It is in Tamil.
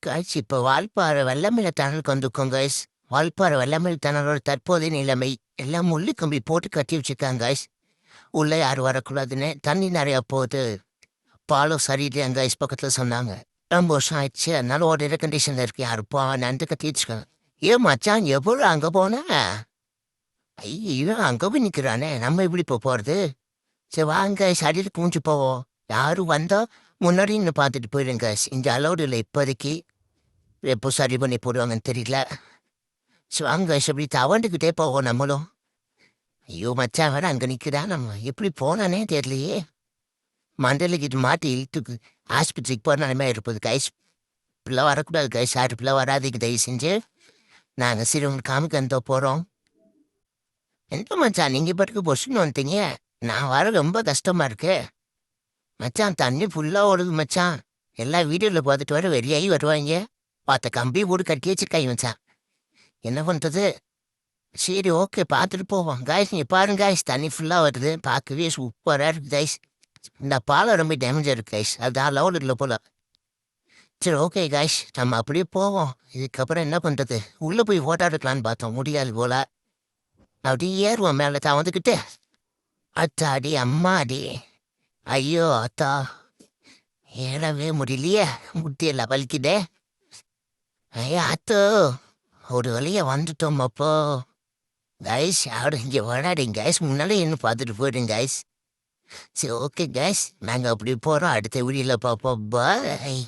காய்ஸ் இப்போ வால்பாறை வெள்ளமில்ல டனலுக்கு வந்திருக்கோம் காய்ஸ். வால்பாறை வெள்ளமில் டனலோட தற்போதைய நிலைமை எல்லாம் முள்ளு கம்பி போட்டு கட்டி வச்சிருக்காங்க காய்ஸ். உள்ளே யாரும் வரக்கூடாதுன்னு தண்ணி நிறையா போகுது. பாலம் சரியில்லையாங்க காய்ஸ் பக்கத்தில் சொன்னாங்க. ரொம்ப வருஷம் ஆயிடுச்சு, அதனால ஒரு கண்டிஷனில் இருக்கு. யாரும் போவான்னு கட்டி வச்சுக்காங்க. ஏன் மச்சான் எவ்வளோ அங்கே போனா? ஐயோ அங்கே போய் நிற்கிறானே, நம்ம எப்படி போகிறது? சரி வாங்க சரியல் பூஞ்சி போவோம். யாரும் வந்தா முன்னாடி நின்று பார்த்துட்டு போயிடுங்க காய்ஸ். இங்கே அலௌடு இல்லை இப்போதைக்கு. எப்போ சரி பண்ணி போடுவாங்கன்னு தெரியல. ஸோ அங்கே எப்படி தவண்டுக்கிட்டே போவோம் நம்மளும். ஐயோ மச்சான் வேற அங்கே நிற்கிறா, நம்ம எப்படி போனானே தெரியலையே. மண்டலுக்கு இது மாட்டி இழுத்துக்கு ஆஸ்பத்திரிக்கு போகிற நிலைமை இருப்பது கைஸ். இப்படிலாம் வரக்கூடாது கைஸ், யார் இப்படிலாம் வராதுக்கு தயவு செஞ்சு. நாங்கள் சிறுவங்க காமிக்க அந்த போகிறோம். என்ன மச்சான் நீங்கள் பாட்டுக்கு பொசுன்னு வந்துட்டீங்க? நான் வர ரொம்ப கஷ்டமாக இருக்கு மச்சான். தண்ணி ஃபுல்லாக ஓடுது மச்சான். எல்லா வீடியோவில் பார்த்துட்டு வர வெறியாகி வருவாங்க. பார்த்த கம்பி போட்டு கட்டி வச்சிருக்காங்க மச்சான். என்ன பண்ணுறது? சரி ஓகே பார்த்துட்டு போவோம் காய்ஸ். நீங்கள் பாருங்க காய்ஸ், தண்ணி ஃபுல்லாக வருது, பார்க்கவே சூப்பராக இருக்குது காய்ஸ். இந்த பாலம் ரொம்ப டேமேஜாக இருக்குது காய்ஸ், அதுதான் லவுட் இல்லை போல. சரி ஓகே காய்ஸ், நம்ம அப்படியே போவோம். இதுக்கப்புறம் என்ன பண்ணுறது? உள்ளே போய் ஃபோட்டோ எடுக்கலான்னு பார்த்தோம், முடியாது போல. அப்படியே ஏறுவோம் மேலே தான் வந்துக்கிட்டு. அத்தாடி அம்மாடி, ஐயோ அத்தா, ஏறவே முடியலையே, முட்டியெல்லாம் வலிக்குதே. ஐயா அத்தோ, ஒரு வழியாக வந்துட்டோம் அப்போ. கைஸ் யாரும் இங்கே வராடிங்க கைஸ், முன்னாலே இன்னும் பார்த்துட்டு போயிடுங்க கைஸ். சரி ஓகே கைஸ், நாங்கள் அப்படி போகிறோம். அடுத்த வீடியோவில் பார்ப்போம். பாய்.